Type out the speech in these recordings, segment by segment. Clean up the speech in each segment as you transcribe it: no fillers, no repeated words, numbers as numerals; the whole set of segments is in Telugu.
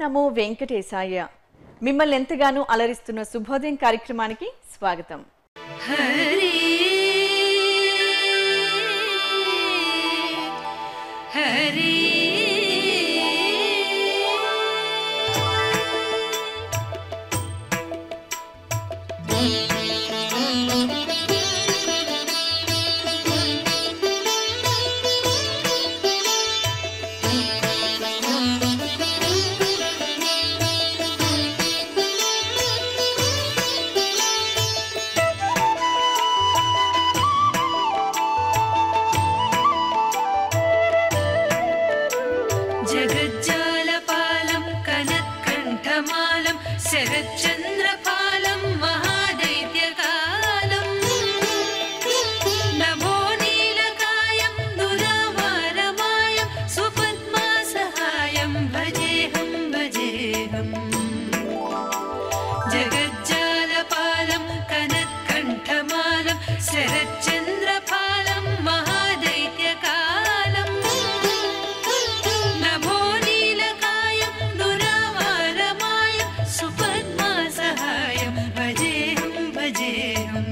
నమో వెంకటేశాయ. మిమ్మల్ని ఎంతగానో అలరిస్తున్న శుభోదయం కార్యక్రమానికి స్వాగతం. హరి హరి జగజ్జాలపాలం కనత్కంఠమాలం శరచంద్రపాలం మహాదైత్యకాలం నభో నీలకాయం దురావారమాయం సుపద్మాసహాయం భజేహం భజేహం. జగజ్జాలపాలం కనత్కంఠమాలం శరచంద్రపాలం మహాదైత్యకాలం నభో నీలకాయం దురావారమాయం సుపద్మాసహాయం భజేహం భజేహం.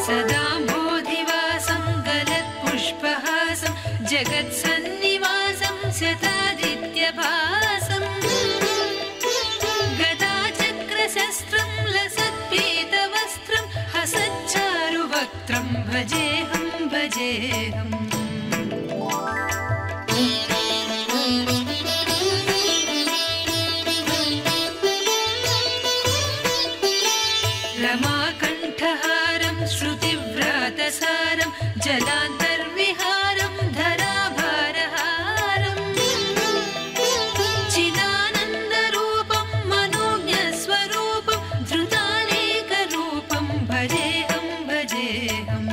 సదాంబోధివాసం గలత్పుష్పహాసం జగత్సన్నివాసం శతాదిత్యభాసం గదాచక్రశస్త్రం లసత్పీతవస్త్రం హసచ్చారువక్త్రం భజేహం భజేహం. రమాకంఠహారం శృతివ్రాతసారం జలాంతర్విహారం ధరాభారహారం చిదానందరూపం మనోజ్ఞస్వరూపం ధృతానేకరూపం భజేహం భజేహం.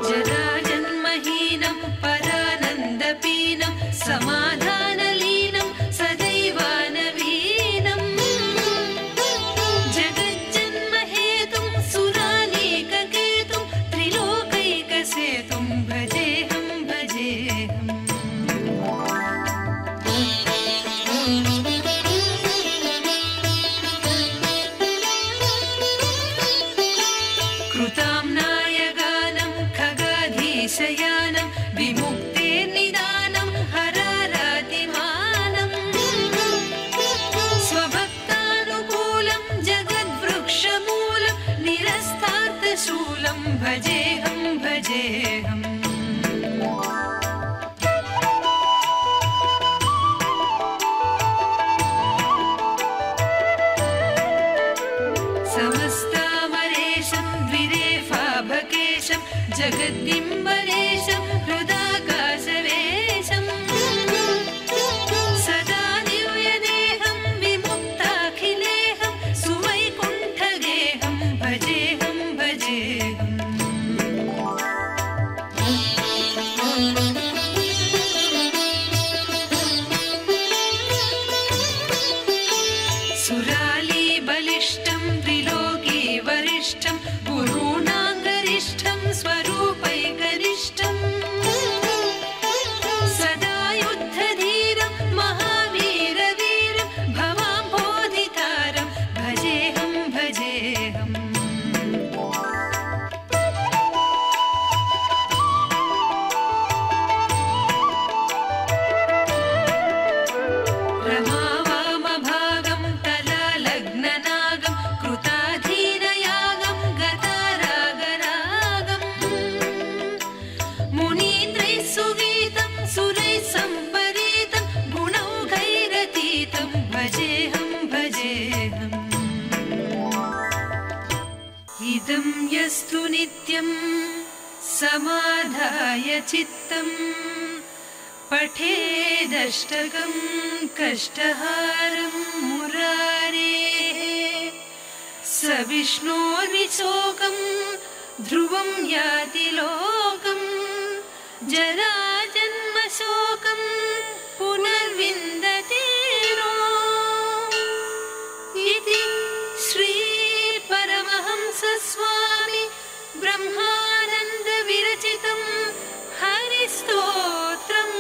జరాజన్మహీనం పరానందపీనం సమాధానలీనం సదైవానవీనం జగజ్జన్మహేతుం సురానీకకేతుం త్రిలోకైకసేతుం భజేహం భజేహం. కృతాంనాయగానం ఖగాధీశయానం విముక్తిర్నిదానం హరారాతిమానం స్వభక్తానుకూలం జగద్వృక్షమూలం నిరస్తార్థశూలం భజేహం భజేహం. సమస్తామరేశం ద్విరేఫాభకేశం జగద్దింబరేశం హృదాకాశవేశం సదా దివ్యదేహం విముక్తాఖిలేహం సువైకుంఠగేహం భజేహం భజేహం. సురాలీ బలిష్టం త్రిలోకీ వరిష్టం గురుణాంగరిష్టం స్వరూపైకరిష్టం సదా యుద్ధధీరం మహావీరవీరం భవాంబోధితారం భజేహం భజేహం. రమావామభాగం తలాలగ్ననాగం కృతాధీనయాగం గతారాగరాగం మునీంద్రైః సుగీతం సురైః సంపరీతం గుణౌఘైరతీతం భజేహం భజేహం. ఇదం యస్తు నిత్యం సమాధాయ చిత్తం పఠేదష్టకం కష్టహారం మురారేః స విష్ణోర్విశోకం ధ్రువం యాతి లోకం జరాజన్మశోకం विन्दते नो इति श्रीपरमहंसस्वामी ब्रह्मानन्दविरचितं हरिस्तोत्रम्।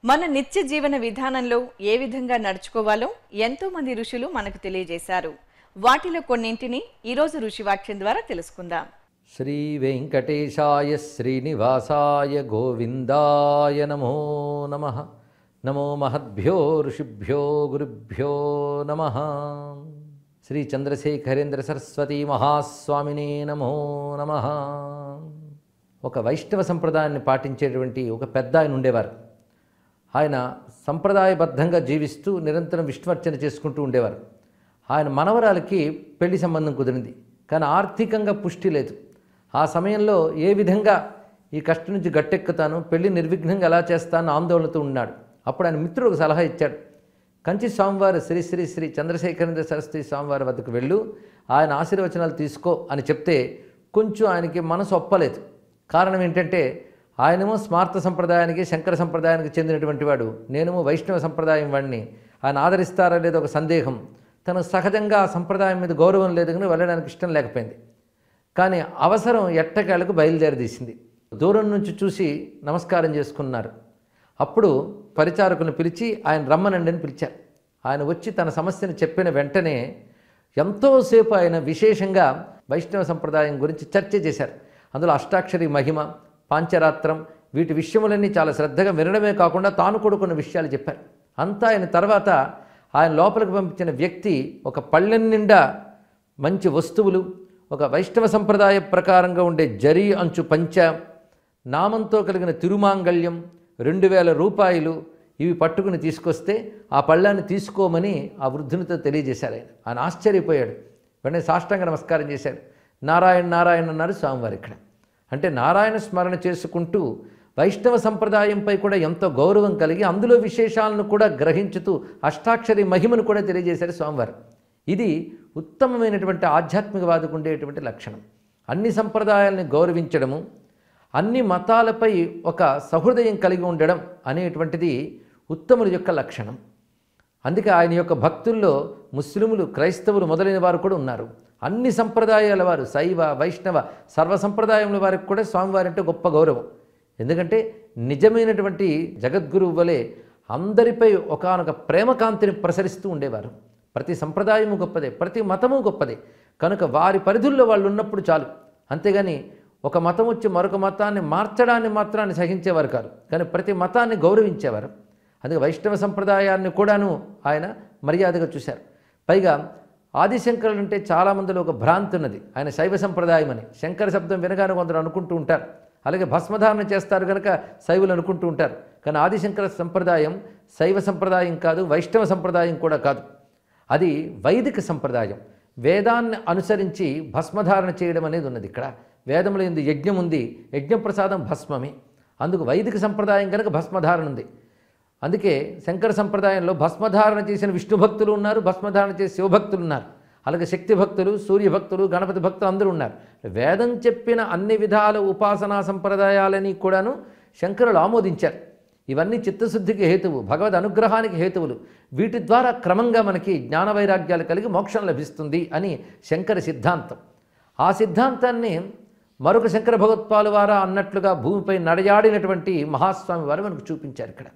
మన నిత్య జీవన విధానంలో ఏ విధంగా నడుచుకోవాలో ఎంతో మంది ఋషులు మనకు తెలియజేశారు. వాటిలో కొన్నింటిని ఈరోజు ఋషివాక్యం ద్వారా తెలుసుకుందాం. శ్రీ వెంకటేశాయ శ్రీనివాసాయ గోవిందాయ నమో నమః. నమో మహద్భ్యో ఋషిభ్యో గురుభ్యో నమః. శ్రీ చంద్రశేఖరేంద్ర సరస్వతీ మహాస్వామినే నమో నమః. ఒక వైష్ణవ సంప్రదాయాన్ని పాటించేటువంటి ఒక పెద్ద ఆయన ఉండేవారు. ఆయన సంప్రదాయబద్ధంగా జీవిస్తూ నిరంతరం విష్ణువర్చన చేసుకుంటూ ఉండేవారు. ఆయన మనవరాలకి పెళ్లి సంబంధం కుదిరింది, కానీ ఆర్థికంగా పుష్టి లేదు. ఆ సమయంలో ఏ విధంగా ఈ కష్టం నుంచి గట్టెక్కుతాను, పెళ్లి నిర్విఘ్నంగా ఎలా చేస్తాను ఆందోళనతో ఉన్నాడు. అప్పుడు ఆయన మిత్రుడు ఒక సలహా ఇచ్చాడు. కంచి స్వామివారు శ్రీ శ్రీ శ్రీ చంద్రశేఖరేంద్ర సరస్వతి స్వామివారి వద్దకు వెళ్ళు, ఆయన ఆశీర్వచనాలు తీసుకో అని చెప్తే కొంచెం ఆయనకి మనసు ఒప్పలేదు. కారణం ఏంటంటే ఆయనేమో స్మార్త సంప్రదాయానికి శంకర సంప్రదాయానికి చెందినటువంటి వాడు, నేనేమో వైష్ణవ సంప్రదాయం వాడిని, ఆయన ఆదరిస్తారా లేదో ఒక సందేహం. తను సహజంగా ఆ సంప్రదాయం మీద గౌరవం లేదు కానీ వెళ్ళడానికి ఇష్టం లేకపోయింది. కానీ అవసరం ఎట్టకేలకు బయలుదేరదీసింది. దూరం నుంచి చూసి నమస్కారం చేసుకున్నారు. అప్పుడు పరిచారకులను పిలిచి ఆయన రమ్మనండి అని పిలిచారు. ఆయన వచ్చి తన సమస్యను చెప్పిన వెంటనే ఎంతోసేపు ఆయన విశేషంగా వైష్ణవ సంప్రదాయం గురించి చర్చ చేశారు. అందులో అష్టాక్షరి మహిమ, పాంచరాత్రం, వీటి విషయములన్నీ చాలా శ్రద్ధగా వినడమే కాకుండా తాను కూడా కొన్ని విషయాలు చెప్పారు. అంతా ఆయన తర్వాత ఆయన లోపలికి పంపించిన వ్యక్తి ఒక పళ్ళెం నిండా మంచి వస్తువులు, ఒక వైష్ణవ సంప్రదాయ ప్రకారంగా ఉండే జరీ అంచు పంచ, నామంతో కలిగిన తిరుమాంగళ్యం, 2000 రూపాయలు ఇవి పట్టుకుని తీసుకొస్తే ఆ పళ్ళాన్ని తీసుకోమని ఆ వృద్ధునితో తెలియజేశారు. ఆయన ఆశ్చర్యపోయాడు. వెంటనే సాష్టాంగ నమస్కారం చేశాడు. నారాయణ నారాయణ అన్నారు స్వామివారు. ఇక్కడ అంటే నారాయణ స్మరణ చేసుకుంటూ వైష్ణవ సంప్రదాయంపై కూడా ఎంతో గౌరవం కలిగి అందులో విశేషాలను కూడా గ్రహించుతూ అష్టాక్షరి మహిమను కూడా తెలియజేశారు స్వామివారు. ఇది ఉత్తమమైనటువంటి ఆధ్యాత్మికవాదికి ఉండేటువంటి లక్షణం. అన్ని సంప్రదాయాలని గౌరవించడము, అన్ని మతాలపై ఒక సహృదయం కలిగి ఉండడం అనేటువంటిది ఉత్తముల యొక్క లక్షణం. అందుకే ఆయన యొక్క భక్తుల్లో ముస్లిములు, క్రైస్తవులు మొదలైన వారు కూడా ఉన్నారు. అన్ని సంప్రదాయాల వారు, శైవ వైష్ణవ సర్వ సంప్రదాయముల వారికి కూడా స్వామివారంటే గొప్ప గౌరవం. ఎందుకంటే నిజమైనటువంటి జగద్గురువు వలె అందరిపై ఒకానొక ప్రేమకాంతిని ప్రసరిస్తూ ఉండేవారు. ప్రతి సంప్రదాయము గొప్పదే, ప్రతి మతము గొప్పదే. కనుక వారి పరిధుల్లో వాళ్ళు ఉన్నప్పుడు చాలు. అంతేగాని ఒక మతం వచ్చి మరొక మతాన్ని మార్చడాన్ని మాత్రాన్ని సహించేవారు కాదు, కానీ ప్రతి మతాన్ని గౌరవించేవారు. అందుకే వైష్ణవ సంప్రదాయాన్ని కూడాను ఆయన మర్యాదగా చూశారు. పైగా ఆదిశంకరులు అంటే చాలామందిలో ఒక భ్రాంతి ఉన్నది, ఆయన శైవ సంప్రదాయం అని. శంకర శబ్దం వినగానే కొందరు అనుకుంటూ ఉంటారు. అలాగే భస్మధారణ చేస్తారు కనుక శైవులు అనుకుంటూ ఉంటారు. కానీ ఆదిశంకర సంప్రదాయం శైవ సంప్రదాయం కాదు, వైష్ణవ సంప్రదాయం కూడా కాదు. అది వైదిక సంప్రదాయం. వేదాన్ని అనుసరించి భస్మధారణ చేయడం అనేది ఉన్నది. ఇక్కడ వేదములో ఎందు యజ్ఞం ఉంది, యజ్ఞప్రసాదం భస్మమే. అందుకు వైదిక సంప్రదాయం కనుక భస్మధారణ ఉంది. అందుకే శంకర సంప్రదాయంలో భస్మధారణ చేసిన విష్ణు భక్తులు ఉన్నారు, భస్మధారణ చేసిన శివభక్తులు ఉన్నారు. అలాగే శక్తి భక్తులు, సూర్యభక్తులు, గణపతి భక్తులు అందరూ ఉన్నారు. వేదం చెప్పిన అన్ని విధాల ఉపాసనా సంప్రదాయాలని కూడాను శంకరులు ఆమోదించారు. ఇవన్నీ చిత్తశుద్ధికి హేతువు, భగవద్ అనుగ్రహానికి హేతువులు. వీటి ద్వారా క్రమంగా మనకి జ్ఞాన వైరాగ్యాలు కలిగి మోక్షం లభిస్తుంది అని శంకర సిద్ధాంతం. ఆ సిద్ధాంతాన్ని మరొక శంకర భగవత్పాలు వారా అన్నట్లుగా భూమిపై నడయాడినటువంటి మహాస్వామి వారు మనకు చూపించారు ఇక్కడ.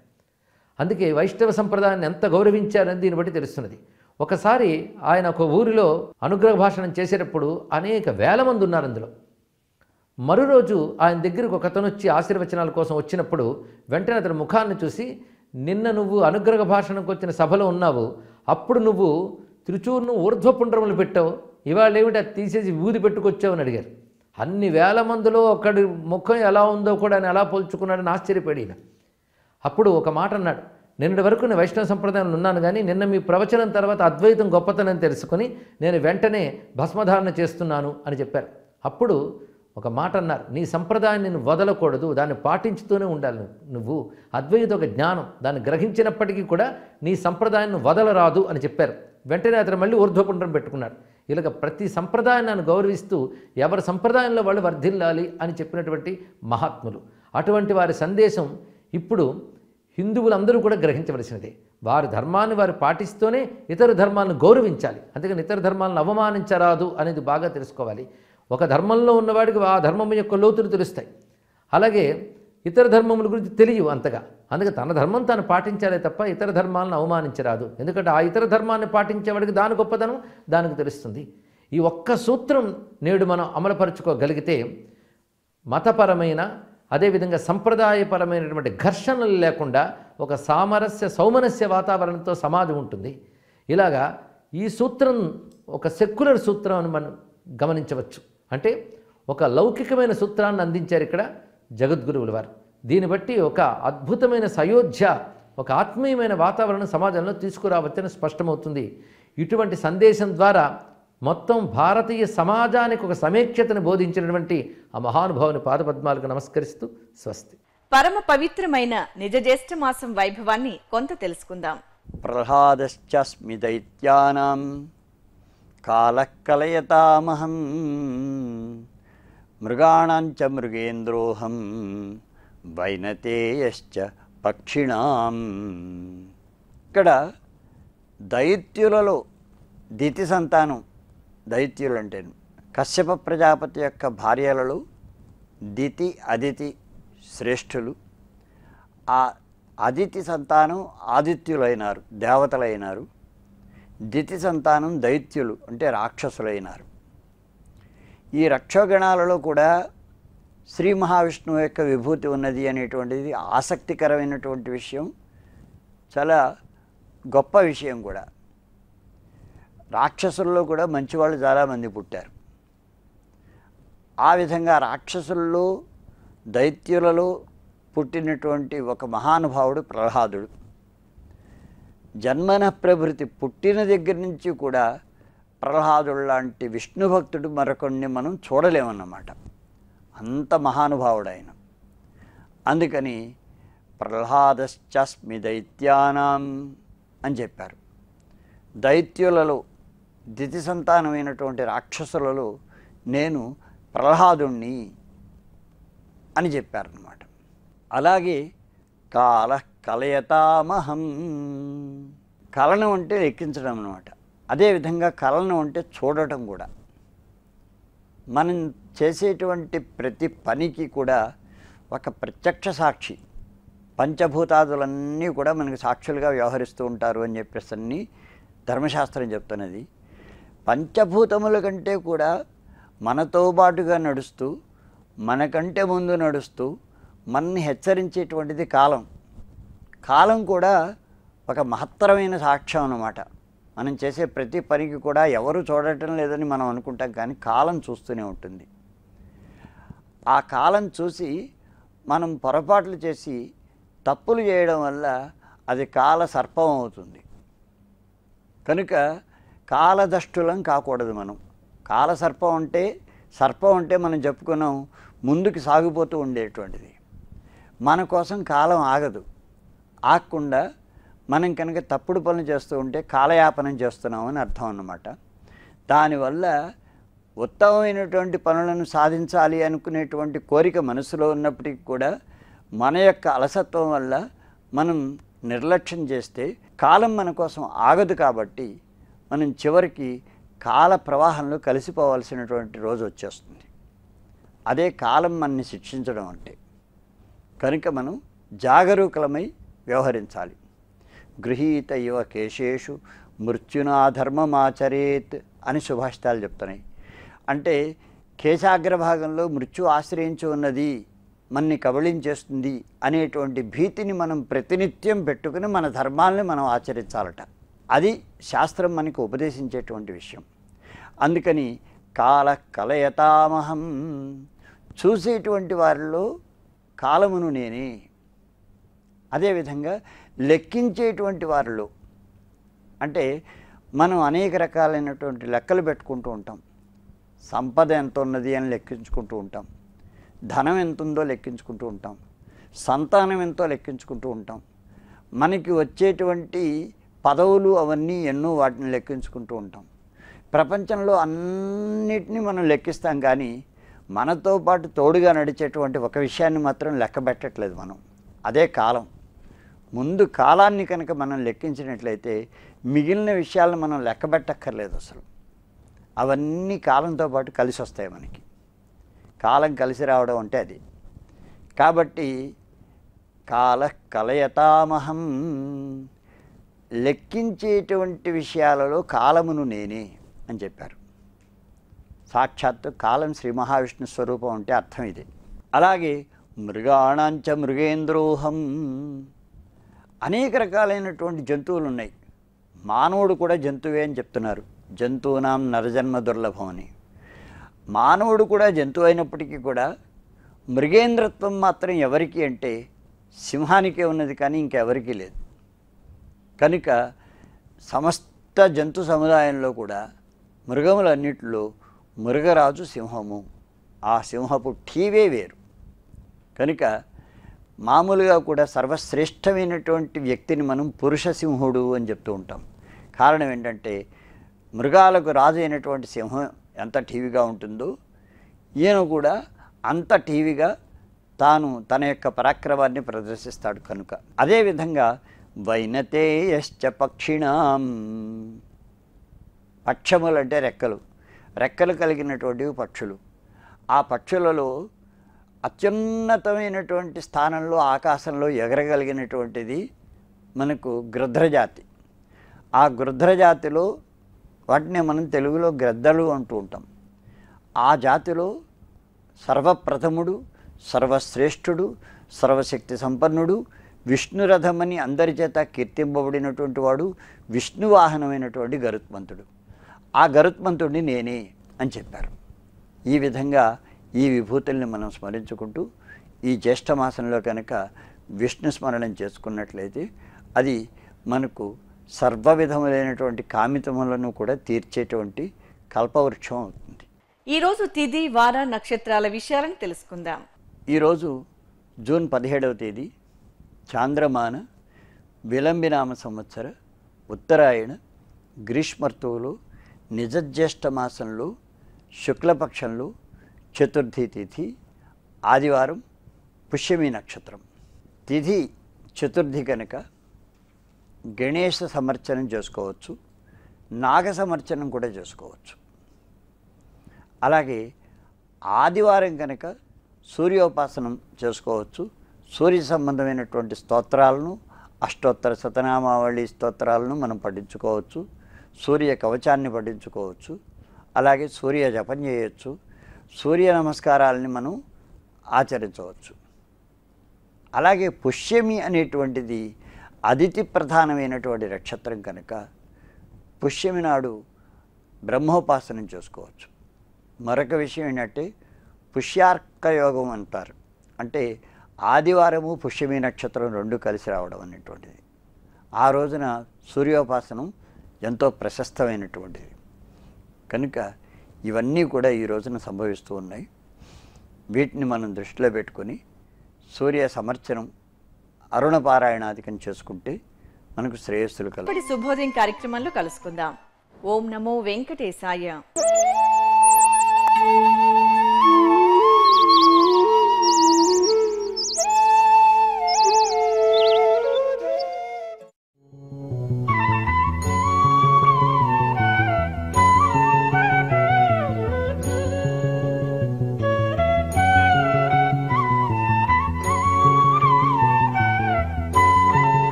అందుకే వైష్ణవ సంప్రదాయాన్ని ఎంత గౌరవించారని దీన్ని బట్టి తెలుస్తున్నది. ఒకసారి ఆయన ఒక ఊరిలో అనుగ్రహ భాషణం చేసేటప్పుడు అనేక వేల మంది ఉన్నారు అందులో. మరో రోజు ఆయన దగ్గరికి ఒక అతను వచ్చి ఆశీర్వచనాల కోసం వచ్చినప్పుడు వెంటనే అతని ముఖాన్ని చూసి, నిన్న నువ్వు అనుగ్రహ భాషణకు వచ్చిన సభలో ఉన్నావు, అప్పుడు నువ్వు త్రిచూర్ను ఊర్ధ్వపుండ్రములు పెట్టావు, ఇవాళ ఏమిటి అది తీసేసి ఊది పెట్టుకొచ్చావు అని అడిగారు. అన్ని వేల మందిలో ఒకడి ముఖం ఎలా ఉందో కూడా ఆయన ఎలా పోల్చుకున్నాడని ఆశ్చర్యపడిన. అప్పుడు ఒక మాట అన్నాడు, నిన్నటి వరకు నేను వైష్ణవ సంప్రదాయంలో ఉన్నాను, కానీ నిన్న మీ ప్రవచనం తర్వాత అద్వైతం గొప్పతనం తెలుసుకొని నేను వెంటనే భస్మధారణ చేస్తున్నాను అని చెప్పారు. అప్పుడు ఒక మాట అన్నారు, నీ సంప్రదాయాన్ని నేను వదలకూడదు, దాన్ని పాటించుతూనే ఉండాలి. నువ్వు అద్వైత ఒక జ్ఞానం, దాన్ని గ్రహించినప్పటికీ కూడా నీ సంప్రదాయాన్ని వదలరాదు అని చెప్పారు. వెంటనే అతను మళ్ళీ ఊర్ధ్వపుండ్రం పెట్టుకున్నాడు. ఇలాగ ప్రతి సంప్రదాయాన్ని గౌరవిస్తూ ఎవరి సంప్రదాయంలో వాళ్ళు వర్ధిల్లాలి అని చెప్పినటువంటి మహాత్ములు. అటువంటి వారి సందేశం ఇప్పుడు హిందువులందరూ కూడా గ్రహించవలసినదే. వారి ధర్మాన్ని వారు పాటిస్తూనే ఇతర ధర్మాలను గౌరవించాలి. అందుకని ఇతర ధర్మాలను అవమానించరాదు అనేది బాగా తెలుసుకోవాలి. ఒక ధర్మంలో ఉన్నవాడికి ఆ ధర్మం యొక్క లోతులు తెలుస్తాయి. అలాగే ఇతర ధర్మముల గురించి తెలియవు అంతగా. అందుకే తన ధర్మం తాను పాటించాలే తప్ప ఇతర ధర్మాలను అవమానించరాదు. ఎందుకంటే ఆ ఇతర ధర్మాన్ని పాటించేవాడికి దాని గొప్పతనం దానికి తెలుస్తుంది. ఈ ఒక్క సూత్రం నేడు మనం అమలుపరుచుకోగలిగితే మతపరమైన అదేవిధంగా సంప్రదాయపరమైనటువంటి ఘర్షణలు లేకుండా ఒక సామరస్య సౌమనస్య వాతావరణంతో సమాజం ఉంటుంది. ఇలాగా ఈ సూత్రం ఒక సెక్యులర్ సూత్రం అని మనం గమనించవచ్చు. అంటే ఒక లౌకికమైన సూత్రాన్ని అందించారు ఇక్కడ జగద్గురువుల వారు. దీన్ని బట్టి ఒక అద్భుతమైన సయోధ్య, ఒక ఆత్మీయమైన వాతావరణం సమాజంలో తీసుకురావచ్చని స్పష్టమవుతుంది. ఇటువంటి సందేశం ద్వారా మొత్తం భారతీయ సమాజానికి ఒక సమైక్యతను బోధించినటువంటి ఆ మహానుభావుని పాదపద్మాలకు నమస్కరిస్తూ స్వస్తి. పరమ పవిత్రమైన నిజ జ్యేష్ఠ మాసం వైభవాన్ని కొంత తెలుసుకుందాం. ప్రహ్లాదశ్చాస్మి దైత్యానాం కాలః కలయతామహం మృగాణాంచ మృగేంద్రోహం వైనతేయశ్చ పక్షిణాం. ఇక్కడ దైత్యులలో దితి సంతానం, దైత్యులు అంటే కశ్యప ప్రజాపతి యొక్క భార్యలలో దితి అదితి శ్రేష్ఠులు. ఆ అదితి సంతానం ఆదిత్యులైనారు, దేవతలైనారు. దితి సంతానం దైత్యులు అంటే రాక్షసులైనారు. ఈ రక్షోగణాలలో కూడా శ్రీ మహావిష్ణువు యొక్క విభూతి ఉన్నది అనేటువంటిది ఆసక్తికరమైనటువంటి విషయం, చాలా గొప్ప విషయం కూడా. రాక్షసుల్లో కూడా మంచివాళ్ళు చాలామంది పుట్టారు. ఆ విధంగా రాక్షసుల్లో దైత్యులలో పుట్టినటువంటి ఒక మహానుభావుడు ప్రహ్లాదుడు. జన్మన ప్రభృతి, పుట్టిన దగ్గర నుంచి కూడా ప్రహ్లాదుడు లాంటి విష్ణు భక్తుడు మరొకడిని మనం చూడలేమన్నమాట. అంత మహానుభావుడు ఆయన. అందుకని ప్రహ్లాదశ్చాస్మి దైత్యానాం అని చెప్పారు. దైత్యులలో దితి సంతానమైనటువంటి రాక్షసులలో నేను ప్రహ్లాదుణ్ణి అని చెప్పారన్నమాట. అలాగే కాల కలయతామహం, కలనం అంటే లెక్కించడం అన్నమాట. అదేవిధంగా కలనం అంటే చూడటం కూడా. మనం చేసేటువంటి ప్రతి పనికి కూడా ఒక ప్రత్యక్ష సాక్షి, పంచభూతాదులన్నీ కూడా మనకి సాక్షులుగా వ్యవహరిస్తూ ఉంటారు అని చెప్పేసి అన్ని ధర్మశాస్త్రం చెప్తున్నది. పంచభూతముల కంటే కూడా మనతో పాటుగా నడుస్తూ, మనకంటే ముందు నడుస్తూ మనని హెచ్చరించేటువంటిది కాలం. కాలం కూడా ఒక మహత్తరమైన సాక్ష్యం అన్నమాట. మనం చేసే ప్రతి పనికి కూడా ఎవరు చూడటం లేదని మనం అనుకుంటాం, కానీ కాలం చూస్తూనే ఉంటుంది. ఆ కాలం చూసి మనం పొరపాట్లు చేసి తప్పులు చేయడం వల్ల అది కాల సర్పం అవుతుంది. కనుక కాలదష్టులం కాకూడదు మనం. కాల సర్పం అంటే మనం చెప్పుకున్నాం ముందుకు సాగిపోతూ ఉండేటువంటిది. మన కోసం కాలం ఆగదు. ఆగకుండా మనం కనుక తప్పుడు పనులు చేస్తూ ఉంటే కాలయాపనం చేస్తున్నాం అని అర్థం అన్నమాట. దానివల్ల ఉత్తమమైనటువంటి పనులను సాధించాలి అనుకునేటువంటి కోరిక మనసులో ఉన్నప్పటికీ కూడా మన యొక్క అలసత్వం వల్ల మనం నిర్లక్ష్యం చేస్తే కాలం మన కోసం ఆగదు. కాబట్టి మనం చివరికి కాల ప్రవాహంలో కలిసిపోవాల్సినటువంటి రోజు వచ్చేస్తుంది. అదే కాలం మనని శిక్షించడం అంటే. కనుక మనం జాగరూకులమై వ్యవహరించాలి. గృహీత ఇవ కేశేషు మృత్యునా ధర్మమాచరేత్ అని సుభాషితాలు చెప్తున్నాయి. అంటే కేశాగ్రభాగంలో మృత్యు ఆశ్రయించి ఉన్నది, మనని కబళించేస్తుంది అనేటువంటి భీతిని మనం ప్రతినిత్యం పెట్టుకుని మన ధర్మాల్ని మనం ఆచరించాలట. అది శాస్త్రం మనకు ఉపదేశించేటువంటి విషయం. అందుకని కాల కలయతామహం, చూసేటువంటి వారిలో కాలమును నేనే. అదేవిధంగా లెక్కించేటువంటి వారిలో, అంటే మనం అనేక రకాలైనటువంటి లెక్కలు పెట్టుకుంటూ ఉంటాం. సంపద ఎంత ఉన్నది అని లెక్కించుకుంటూ ఉంటాం, ధనం ఎంత ఉందో లెక్కించుకుంటూ ఉంటాం, సంతానం ఎంతో లెక్కించుకుంటూ ఉంటాం, మనకి వచ్చేటువంటి పదవులు అవన్నీ ఎన్నో వాటిని లెక్కించుకుంటూ ఉంటాం. ప్రపంచంలో అన్నిటినీ మనం లెక్కిస్తాం, కానీ మనతో పాటు తోడుగా నడిచేటువంటి ఒక విషయాన్ని మాత్రం లెక్క పెట్టట్లేదు మనం. అదే కాలం. ముందు కాలాన్ని కనుక మనం లెక్కించినట్లయితే మిగిలిన విషయాలను మనం లెక్కబెట్టక్కర్లేదు అసలు. అవన్నీ కాలంతో పాటు కలిసి వస్తాయి మనకి. కాలం కలిసి రావడం అంటే అది. కాబట్టి కాల కలయతామహం, లెక్కించేటువంటి విషయాలలో కాలమును నేనే అని చెప్పారు. సాక్షాత్తు కాలం శ్రీ మహావిష్ణు స్వరూపం అంటే అర్థం ఇది. అలాగే మృగాణాంచ మృగేంద్రోహం, అనేక రకాలైనటువంటి జంతువులు ఉన్నాయి. మానవుడు కూడా జంతువే అని చెప్తున్నారు. జంతువునాం నరజన్మ దుర్లభం అని. మానవుడు కూడా జంతువు అయినప్పటికీ కూడా మృగేంద్రత్వం మాత్రం ఎవరికి అంటే సింహానికే ఉన్నది, కానీ ఇంకెవరికీ లేదు. కనుక సమస్త జంతు సముదాయంలో కూడా మృగములన్నిటిలో మృగరాజు సింహము. ఆ సింహపు ఠీవే వేరు. కనుక మామూలుగా కూడా సర్వశ్రేష్టమైనటువంటి వ్యక్తిని మనం పురుష సింహుడు అని చెప్తూ ఉంటాం. కారణం ఏంటంటే మృగాలకు రాజు అయినటువంటి సింహం ఎంత ఠీవిగా ఉంటుందో ఈయన కూడా అంత ఠీవిగా తాను తన యొక్క పరాక్రమాన్ని ప్రదర్శిస్తాడు. కనుక అదేవిధంగా వైనతేయశ్చ పక్షిణాం, పక్షములు అంటే రెక్కలు, రెక్కలు కలిగినటువంటివి పక్షులు. ఆ పక్షులలో అత్యున్నతమైనటువంటి స్థానంలో ఆకాశంలో ఎగరగలిగినటువంటిది మనకు గృధ్రజాతి. ఆ గృధ్రజాతిలో వాటిని మనం తెలుగులో గ్రద్దలు అంటూ ఉంటాం. ఆ జాతిలో సర్వప్రథముడు, సర్వశ్రేష్ఠుడు, సర్వశక్తి సంపన్నుడు, విష్ణురథమని అందరి చేత కీర్తింపబడినటువంటి వాడు విష్ణువాహనమైనటువంటి గరుత్మంతుడు. ఆ గరుత్మంతుడిని నేనే అని చెప్పారు. ఈ విధంగా ఈ విభూతుల్ని మనం స్మరించుకుంటూ ఈ జ్యేష్ఠమాసంలో కనుక విష్ణు స్మరణం చేసుకున్నట్లయితే అది మనకు సర్వ విధములైనటువంటి కామితములను కూడా తీర్చేటువంటి కల్పవృక్షం అవుతుంది. ఈరోజు తిథి వార నక్షత్రాల విషయాలను తెలుసుకుందాం. ఈరోజు జూన్ 17వ తేదీ చాంద్రమాన విలంబినామ సంవత్సర ఉత్తరాయణ గ్రీష్మర్తువులో నిజజ్యేష్ఠ మాసంలో శుక్లపక్షంలో చతుర్థి తిథి, ఆదివారం, పుష్యమి నక్షత్రం. తిథి చతుర్థి కనుక గణేశ సమర్చనం చేసుకోవచ్చు, నాగ సమర్చనం కూడా చేసుకోవచ్చు. అలాగే ఆదివారం కనుక సూర్యోపాసనం చేసుకోవచ్చు. సూర్య సంబంధమైనటువంటి స్తోత్రాలను, అష్టోత్తర శతనామావళి స్తోత్రాలను మనం పఠించుకోవచ్చు. సూర్య కవచాన్ని పఠించుకోవచ్చు. అలాగే సూర్య జపం చేయవచ్చు. సూర్య నమస్కారాలని మనం ఆచరించవచ్చు. అలాగే పుష్యమి అనేటువంటిది అదితి ప్రధానమైనటువంటి నక్షత్రం కనుక పుష్యమి నాడు బ్రహ్మోపాసనం చేసుకోవచ్చు. మరొక విషయం ఏంటంటే పుష్యార్క యోగం అంటారు. అంటే ఆదివారము పుష్యమి నక్షత్రం రెండు కలిసి రావడం అనేటువంటిది. ఆ రోజున సూర్యోపాసనం ఎంతో ప్రశస్తమైనటువంటిది. కనుక ఇవన్నీ కూడా ఈ రోజున సంభవిస్తూ ఉన్నాయి. వీటిని మనం దృష్టిలో పెట్టుకొని సూర్య సమర్చనం, అరుణ పారాయణాధికం చేసుకుంటే మనకు శ్రేయస్సులు కలుగుతాయి. ఇప్పటి శుభోదయం కార్యక్రమంలో కలుసుకుందాం. ఓం నమో వెంకటేశాయ.